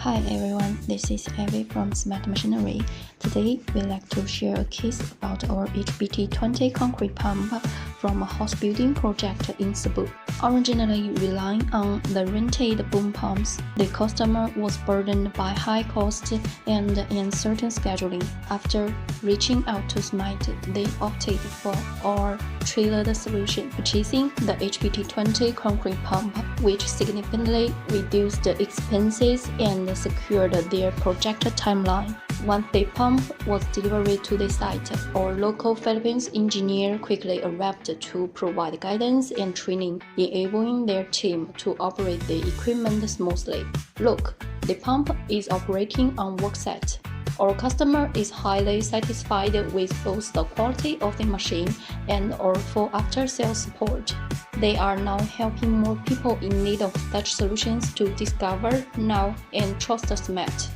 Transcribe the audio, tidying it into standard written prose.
Hi everyone, this is Abby from SMAT Machinery. Today, we'd like to share a case about our HBT20 concrete pump from a house building project in Cebu. Originally relying on the rented boom pumps, the customer was burdened by high cost and uncertain scheduling. After reaching out to SMAT, they opted for our tailored solution, purchasing the HBT20 concrete pump, which significantly reduced the expenses and secured their projected timeline. Once the pump was delivered to the site, our local Philippines engineer quickly arrived to provide guidance and training, enabling their team to operate the equipment smoothly. Look, the pump is operating on worksite. Our customer is highly satisfied with both the quality of the machine and our full after-sales support. They are now helping more people in need of such solutions to discover, know, and trust SMAT.